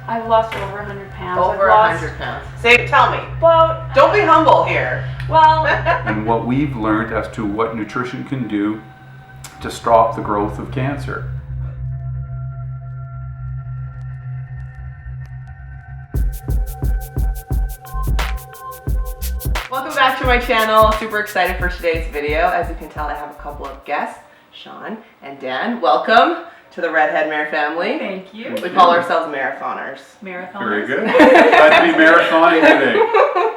I've lost over 100 pounds. Over 100 pounds. Say, tell me. Well, don't be humble here. Well, and what we've learned as to what nutrition can do to stop the growth of cancer. Welcome back to my channel. Super excited for today's video. As you can tell, I have a couple of guests, Sheanne and Dan. Welcome to the Redhead Mare family. Thank you. We call ourselves marathoners. Marathoners. Very good. Glad to be marathoning today.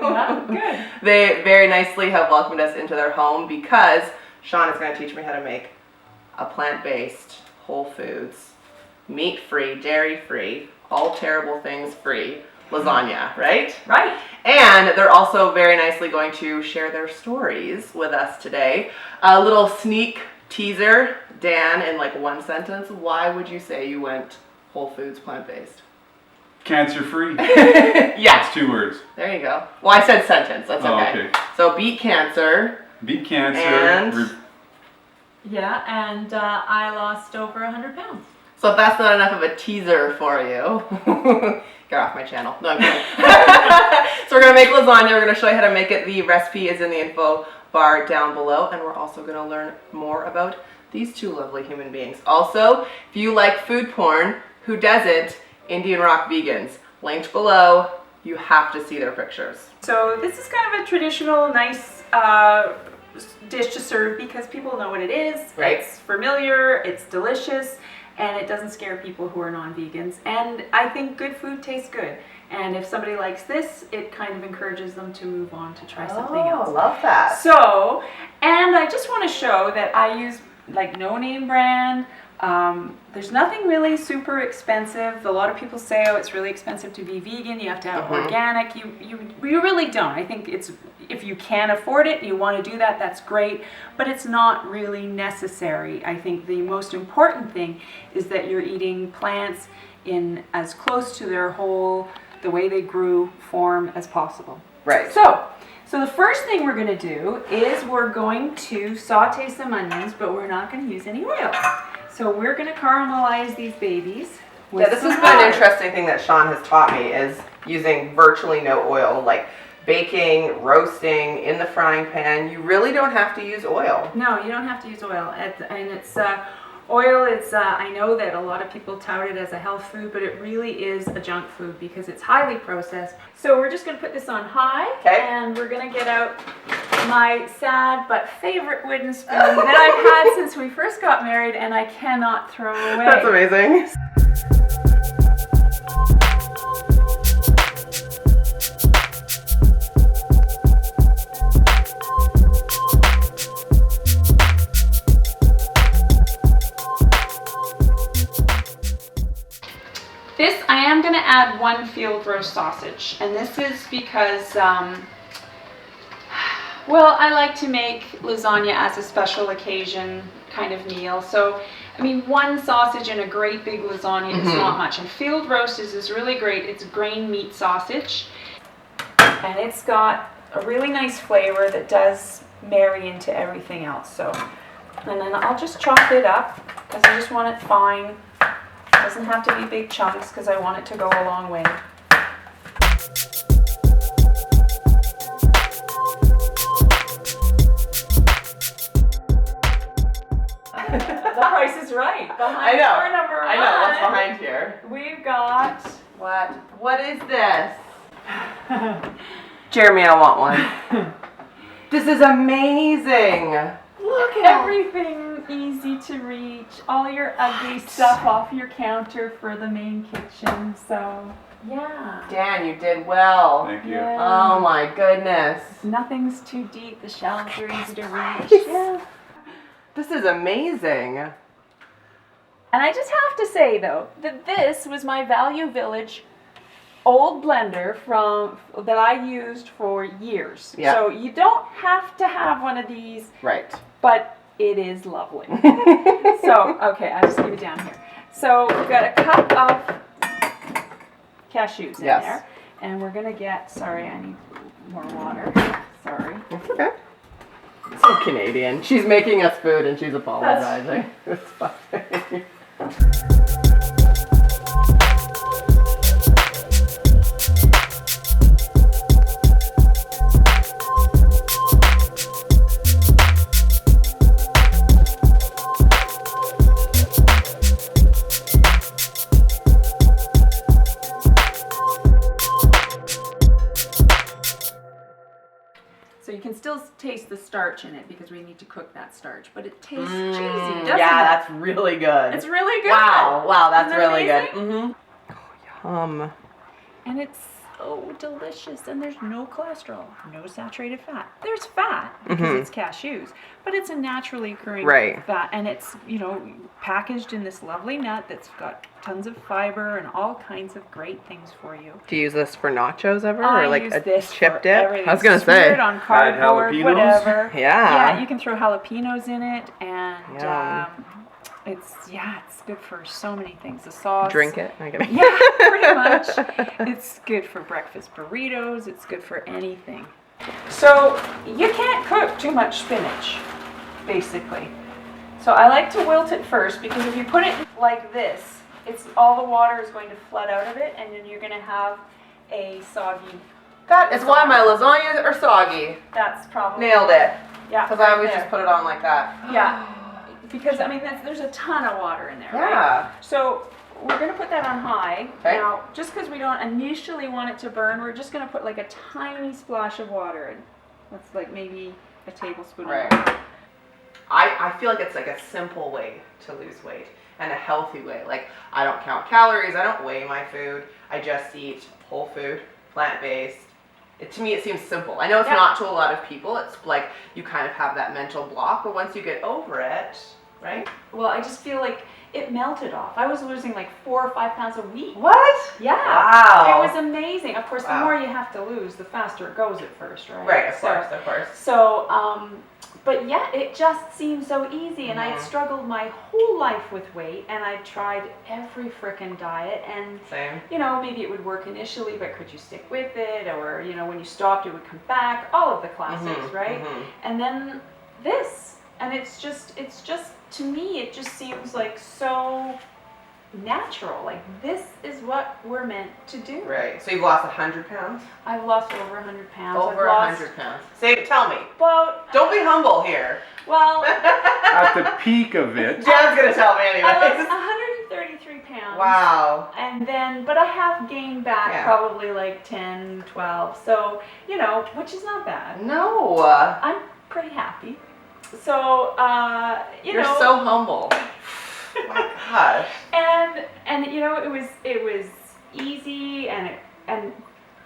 Yeah, good. They very nicely have welcomed us into their home because Sheanne is going to teach me how to make a plant-based, whole foods, meat-free, dairy-free, all terrible things free lasagna, right? Right. And they're also very nicely going to share their stories with us today. A little sneak teaser. Dan, in like one sentence, why would you say you went whole foods plant-based? Cancer-free. Yeah. That's 2 words. There you go. Well, I said sentence. That's okay. Oh, okay. So beat cancer. Beat cancer. And yeah, and I lost over 100 pounds. So if that's not enough of a teaser for you, get off my channel. No, I'm kidding. So we're going to make lasagna. We're going to show you how to make it. The recipe is in the info bar down below. And we're also going to learn more about these two lovely human beings. Also, if you like food porn, who doesn't? Indian Rock Vegans. Linked below. You have to see their pictures. So this is kind of a traditional, nice dish to serve because people know what it is. Right. It's familiar, it's delicious, and it doesn't scare people who are non-vegans. And I think good food tastes good. And if somebody likes this, it kind of encourages them to move on to try something else. Oh, love that. So, and I just want to show that I use like no name brand. There's nothing really super expensive. A lot of people say, oh, it's really expensive to be vegan. You have to have organic. You really don't. I think it's, if you can afford it, you want to do that, that's great. But it's not really necessary. I think the most important thing is that you're eating plants in as close to their whole, the way they grew, form as possible. Right. So the first thing we're going to do is we're going to saute some onions, but we're not going to use any oil. So we're going to caramelize these babies. Yeah, this has been an interesting thing that Sheanne has taught me is using virtually no oil, like baking, roasting, in the frying pan. You really don't have to use oil. No, you don't have to use oil. And it's oil is, I know that a lot of people tout it as a health food, but it really is a junk food because it's highly processed. So we're just going to put this on high, and we're going to get out my sad but favorite wooden spoon that I've had since we first got married and I cannot throw away. That's amazing. This, I am going to add 1 field roast sausage, and this is because, well, I like to make lasagna as a special occasion kind of meal. So, I mean, 1 sausage in a great big lasagna is not much. And field roast is really great. It's grain meat sausage, and it's got a really nice flavor that does marry into everything else. So, and then I'll just chop it up because I just want it fine. It doesn't have to be big chunks because I want it to go a long way. The price is right. I know. Our number 1. I know. What's behind here? We've got What? What is this? Jeremy, I want one. This is amazing. Look at everything easy to reach. All your ugly stuff off your counter for the main kitchen. So, yeah. Dan, you did well. Thank you. Yeah. Oh my goodness. Nothing's too deep. The shelves are easy to reach. Yeah. This is amazing. And I just have to say, though, that this was my Value Village old blender that I used for years. Yeah. So you don't have to have one of these, Right. but it is lovely. So, okay, I'll just leave it down here. So we've got a cup of cashews in there. And we're going to get, sorry, I need more water. Sorry. It's okay. So Canadian. She's making us food and she's apologizing. It's fine. So you can still taste the starch in it because we need to cook that starch, but it tastes cheesy, doesn't it? Yeah, that's really good. It's really good. Wow, that's Isn't that really good. amazing? Yum. And it's so delicious, and there's no cholesterol, no saturated fat. There's fat because it's cashews, but it's a naturally occurring fat, and it's, you know, packaged in this lovely nut that's got tons of fiber and all kinds of great things for you. Do you use this for nachos ever, I or like use a this chip for dip? everything. I was gonna Smear say. it on cardboard, jalapenos? whatever. Yeah. Yeah, you can throw jalapenos in it, and Yum. it's good for so many things. The sauce. Drink it. I'm kidding. Yeah, pretty much. It's good for breakfast burritos. It's good for anything. So you can't cook too much spinach, basically. So I like to wilt it first, because if you put it like this, it's all the water is going to flood out of it, and then you're going to have a soggy. That is why my lasagnas are soggy. That's probably Nailed it. Yeah, Because I always right just there. put it on like that. Yeah, because I mean there's a ton of water in there. Right? Yeah. So we're going to put that on high. Okay. Now, just because we don't initially want it to burn, we're just going to put like a tiny splash of water in. That's like maybe a tablespoon. Right. Of water. I feel like it's like a simple way to lose weight and a healthy way. Like, I don't count calories, I don't weigh my food, I just eat whole food, plant-based. To me, it seems simple. I know it's not to a lot of people. It's like you kind of have that mental block, but once you get over it, right? Well, I just feel like it melted off. I was losing like 4 or 5 pounds a week. What? Yeah. Wow. It was amazing. Of course, the Wow. more you have to lose, the faster it goes at first, right? Right, of course. So, but yeah, it just seemed so easy, and I had struggled my whole life with weight, and I tried every frickin' diet, and Same. you know, maybe it would work initially, but could you stick with it, or you know, when you stopped, it would come back. All of the classics, right? And then this, and it's just to me, it just seems like so natural. Like, this is what we're meant to do. Right. So you've lost 100 pounds? I've lost over 100 pounds. Over I've 100 pounds. Tell me. About, Don't be humble here. well, At the peak of it, Jan's gonna tell me I lost anyways. 133 pounds. Wow. And then, but I have gained back probably like 10, 12. So, you know, which is not bad. No. I'm pretty happy. So, You're so humble. Oh my gosh. And you know, it was easy, and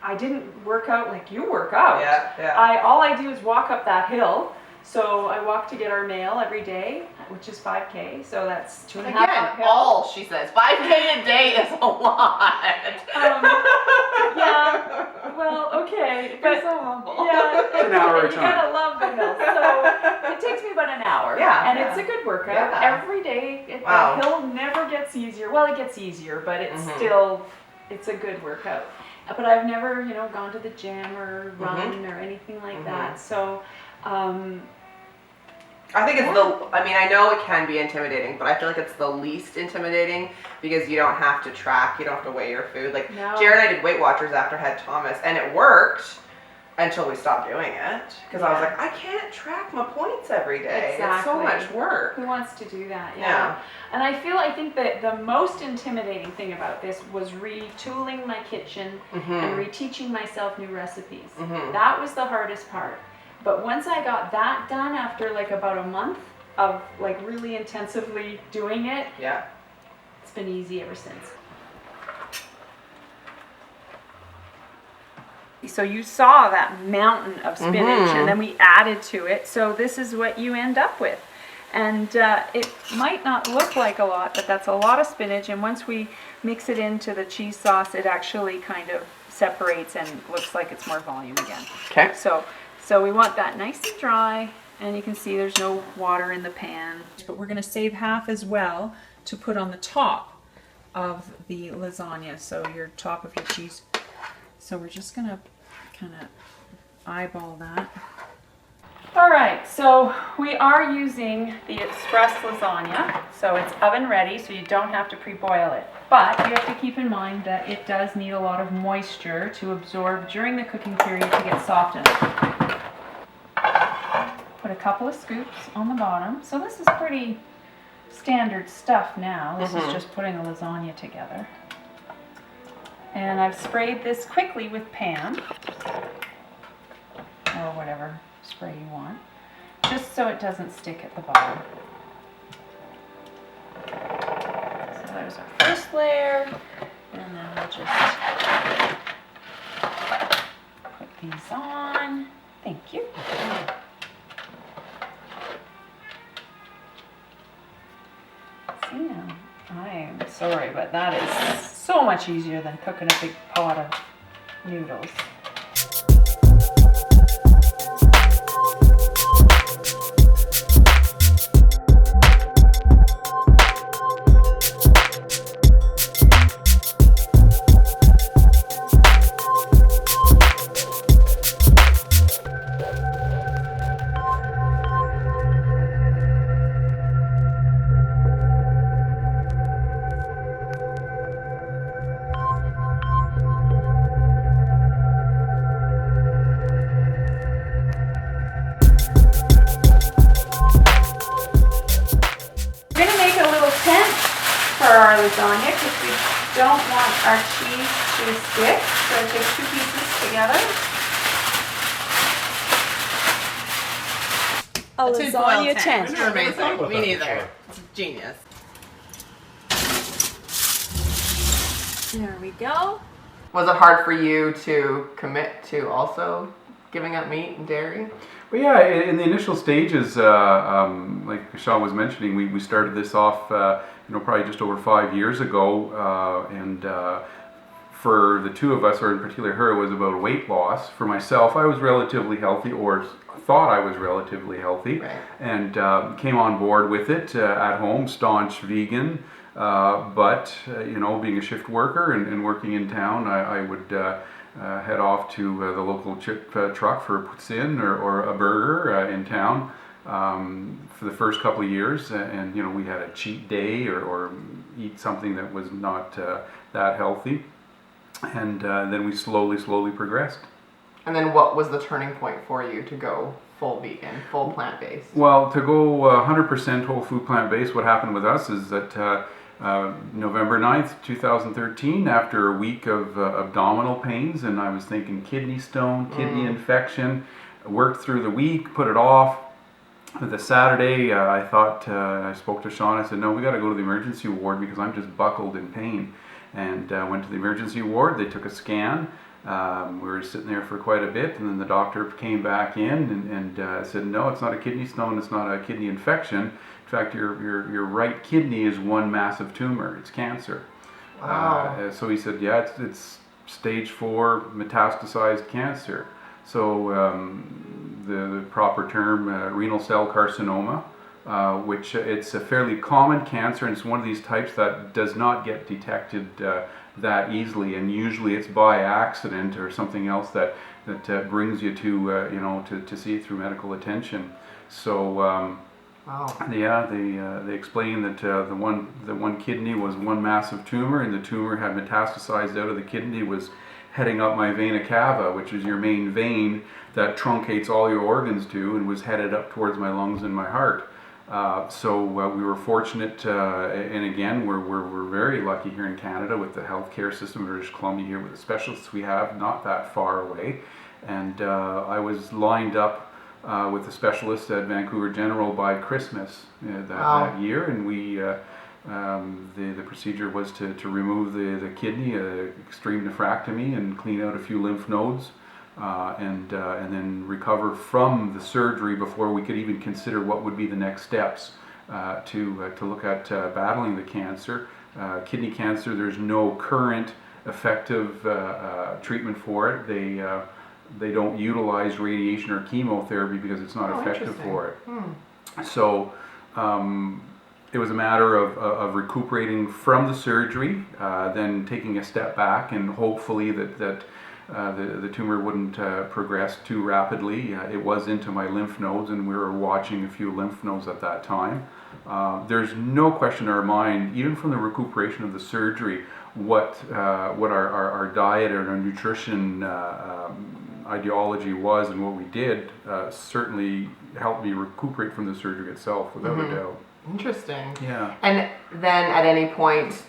I didn't work out like you work out. Yeah. All I do is walk up that hill. So I walk to get our mail every day, which is 5K. So that's 2.5 Again, uphill. all she says. 5K a day is a lot. Yeah. Well, okay, You're but so humble. yeah, It's an hour at a you time. gotta love the hill. So it takes me about an hour. Yeah, and yeah. it's a good workout Yeah. every day. Wow. The hill never gets easier. Well, it gets easier, but it's still, it's a good workout. But I've never, you know, gone to the gym or run or anything like that. So, I think it's I know it can be intimidating, but I feel like it's the least intimidating because you don't have to track, you don't have to weigh your food. Like, No. Jared and I did Weight Watchers after I had Thomas, and it worked until we stopped doing it. Because I was like, I can't track my points every day. It's so Exactly. much work. Who wants to do that? Yeah. And I think that the most intimidating thing about this was retooling my kitchen and reteaching myself new recipes. That was the hardest part. But once I got that done, after like about a month of like really intensively doing it, Yeah. it's been easy ever since. So you saw that mountain of spinach, and then we added to it. So this is what you end up with. And it might not look like a lot, but that's a lot of spinach. And once we mix it into the cheese sauce, it actually kind of separates and looks like it's more volume again. Okay. So we want that nice and dry, and you can see there's no water in the pan. But we're going to save half as well to put on the top of the lasagna, so your top of your cheese. So we're just going to kind of eyeball that. All right, so we are using the express lasagna, so it's oven ready, so you don't have to pre-boil it. But you have to keep in mind that it does need a lot of moisture to absorb during the cooking period to get soft enough. Put a couple of scoops on the bottom. So this is pretty standard stuff now. This is just putting a lasagna together. And I've sprayed this quickly with Pam, or whatever spray you want, just so it doesn't stick at the bottom. So there's our first layer, and then we'll just put these on. Thank you. See now, I'm sorry, but that is so much easier than cooking a big pot of noodles. Our lasagna, because we don't want our cheese to stick, so take 2 pieces together. A lasagna tent. You're amazing. Me neither. It's genius. There we go. Was it hard for you to commit to also giving up meat and dairy? Well, yeah, in the initial stages, like Sheanne was mentioning, we started this off, probably just over 5 years ago, and for the two of us, or in particular her, it was about weight loss. For myself, I was relatively healthy, or thought I was relatively healthy, right. And came on board with it at home, staunch vegan, but being a shift worker and working in town, I would head off to the local chip truck for a poutine or a burger in town for the first couple of years, and we had a cheat day or eat something that was not that healthy, and then we slowly progressed. And then what was the turning point for you to go full vegan, full plant-based? Well, to go 100% whole food plant-based, what happened with us is that November 9th, 2013, after a week of abdominal pains, and I was thinking kidney stone, kidney infection, I worked through the week, put it off. The Saturday, I thought, I spoke to Sheanne, I said, no, we got to go to the emergency ward because I'm just buckled in pain. And went to the emergency ward, they took a scan. We were sitting there for quite a bit, and then the doctor came back in and said, no, it's not a kidney stone, it's not a kidney infection. In fact, your right kidney is one massive tumor, it's cancer. Wow. So he said, yeah, it's stage 4 metastasized cancer. So the proper term, renal cell carcinoma, which it's a fairly common cancer, and it's one of these types that does not get detected that easily, and usually it's by accident or something else that brings you to see it through medical attention. So wow. yeah, they explained that the one kidney was one massive tumor, and the tumor had metastasized out of the kidney, was heading up my vena cava, which is your main vein that truncates all your organs to, and was headed up towards my lungs and my heart. So we were fortunate, and again, we're very lucky here in Canada with the healthcare system in British Columbia here with the specialists we have not that far away. And I was lined up with a specialist at Vancouver General by Christmas that year, and we the procedure was to remove the kidney, extreme nephrectomy, and clean out a few lymph nodes. And then recover from the surgery before we could even consider what would be the next steps to look at battling the cancer. Kidney cancer, there's no current effective treatment for it. They don't utilize radiation or chemotherapy because it's not effective for it. So it was a matter of recuperating from the surgery, then taking a step back, and hopefully that the tumor wouldn't progress too rapidly. It was into my lymph nodes, and we were watching a few lymph nodes at that time. There's no question in our mind, even from the recuperation of the surgery, what our diet and our nutrition ideology was, and what we did certainly helped me recuperate from the surgery itself, without a doubt. Interesting. Yeah. And then at any point,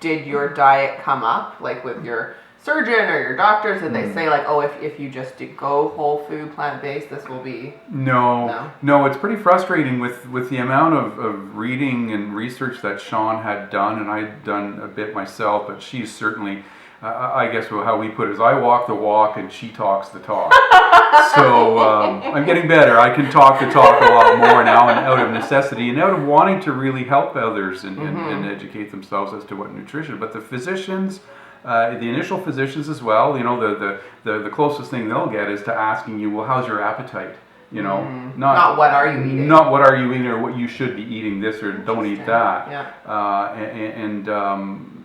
did your diet come up, like with your surgeon or your doctors? Did they say like, oh, if you just go whole food, plant-based, this will be... No, it's pretty frustrating with the amount of reading and research that Sheanne had done, and I'd done a bit myself, but she's certainly, I guess how we put it is I walk the walk and she talks the talk. So I'm getting better. I can talk the talk a lot more now, and out of necessity and out of wanting to really help others and educate themselves as to what nutrition. But the physicians, the initial physicians as well, you know, the closest thing they'll get is to asking you, well, how's your appetite? You know, not what are you eating? Not what are you eating or what you should be eating this or don't eat that. Yeah.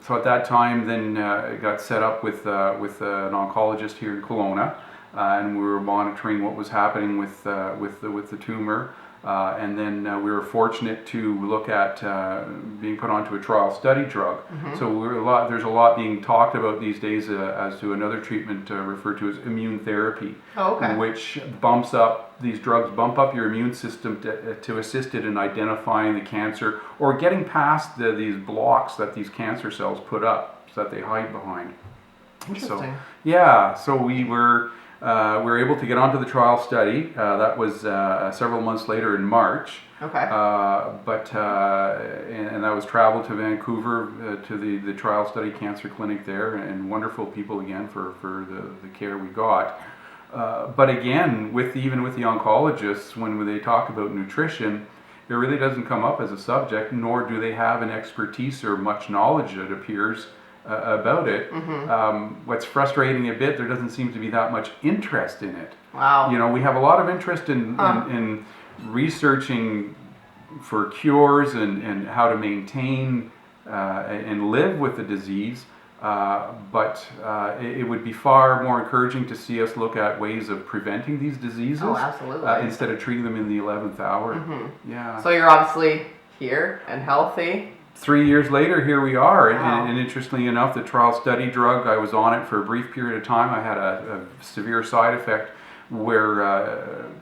So at that time, then it got set up with an oncologist here in Kelowna, and we were monitoring what was happening with the tumor. And then we were fortunate to look at being put onto a trial study drug. So there's a lot being talked about these days as to another treatment referred to as immune therapy, which these drugs bump up your immune system to assist it in identifying the cancer or getting past these blocks that these cancer cells put up so that they hide behind. Interesting. So we were able to get onto the trial study. That was several months later in March. Okay. And that was travel to Vancouver to the trial study cancer clinic there, and wonderful people again for the care we got. But again, even with the oncologists, when they talk about nutrition, it really doesn't come up as a subject, nor do they have an expertise or much knowledge, it appears, about it. What's frustrating a bit, there doesn't seem to be that much interest in it. Wow. You know, we have a lot of interest in researching for cures and how to maintain and live with the disease, but it would be far more encouraging to see us look at ways of preventing these diseases instead of treating them in the 11th hour. Yeah. So you're obviously here and healthy. 3 years later, here we are. Wow. And interestingly enough, the trial study drug, I was on it for a brief period of time. I had a severe side effect where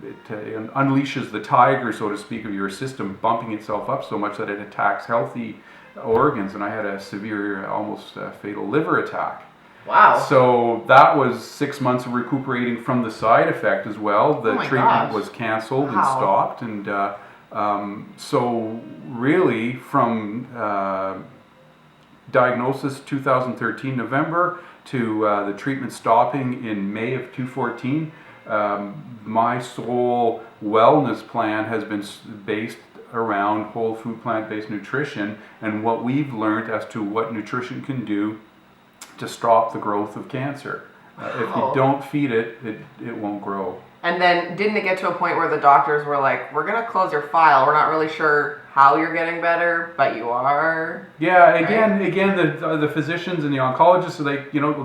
it unleashes the tiger, so to speak, of your system, bumping itself up so much that it attacks healthy organs. And I had a severe, almost fatal liver attack. Wow. So that was 6 months of recuperating from the side effect as well. The treatment was canceled and stopped. And so really from diagnosis 2013 November to the treatment stopping in May of 2014, my sole wellness plan has been based around whole food plant-based nutrition and what we've learned as to what nutrition can do to stop the growth of cancer. If you don't feed it, it won't grow. And then didn't it get to a point where the doctors were like, we're going to close your file. We're not really sure how you're getting better, but you are. Yeah, again, the physicians and the oncologists, so they,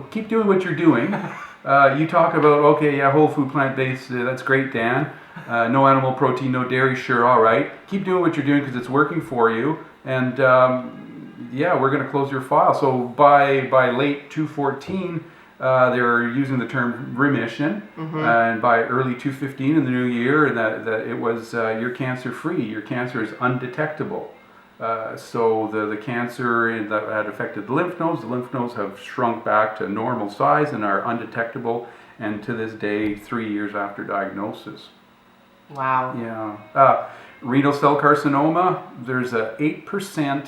keep doing what you're doing. You talk about, whole food plant-based, that's great, Dan. No animal protein, no dairy, sure, all right. Keep doing what you're doing because it's working for you. And we're going to close your file. So by late 2014, they were using the term remission, and by early 2015 in the new year, that it was you're cancer-free, your cancer is undetectable. So the cancer that had affected the lymph nodes have shrunk back to normal size and are undetectable, and to this day, 3 years after diagnosis. Wow. Yeah. Renal cell carcinoma, there's a 8%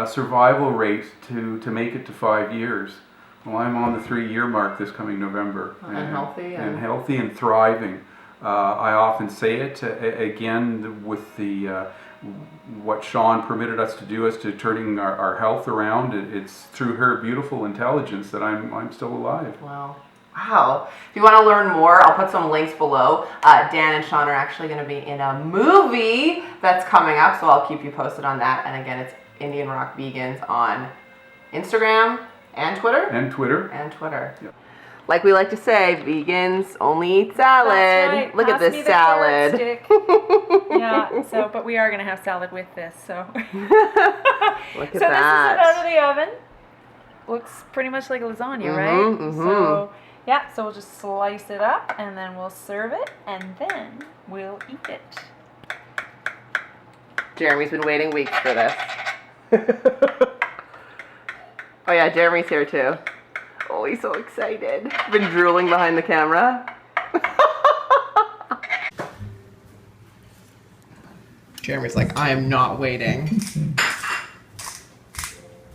survival rate to make it to 5 years. Well, I'm on the 3-year mark this coming November. And healthy and thriving. I often say it again with what Sheanne permitted us to do as to turning our health around. It's through her beautiful intelligence that I'm still alive. Wow. If you want to learn more, I'll put some links below. Dan and Sheanne are actually going to be in a movie that's coming up, so I'll keep you posted on that. And again, it's Indian Rock Vegans on Instagram. And Twitter? Yep. Like we like to say, vegans only eat salad. That's right. Look Pass at me this the carrot salad. stick. But we are going to have salad with this, so. Look at that. This is out of the oven. Looks pretty much like lasagna, right? So we'll just slice it up, and then we'll serve it, and then we'll eat it. Jeremy's been waiting weeks for this. Oh yeah, Jeremy's here too. Oh, he's so excited. Been drooling behind the camera. Jeremy's like, I am not waiting.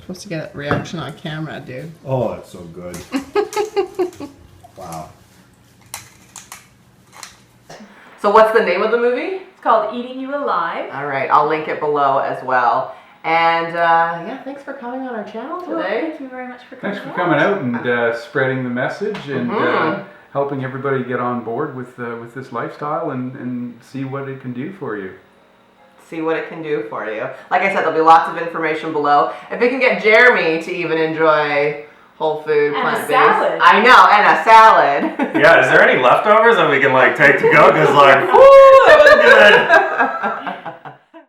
Supposed to get a reaction on camera, dude. Oh, that's so good. Wow. So what's the name of the movie? It's called Eating You Alive. All right, I'll link it below as well. And yeah, thanks for coming on our channel Well, today. thank you very much for coming. Thanks for coming out and spreading the message and helping everybody get on board with this lifestyle and see what it can do for you. See what it can do for you. Like I said, there'll be lots of information below. If it can get Jeremy to even enjoy whole food, And a plant-based. salad. I know, and a salad. Yeah, is there any leftovers that we can like take to go? Cause like, woo, that was good.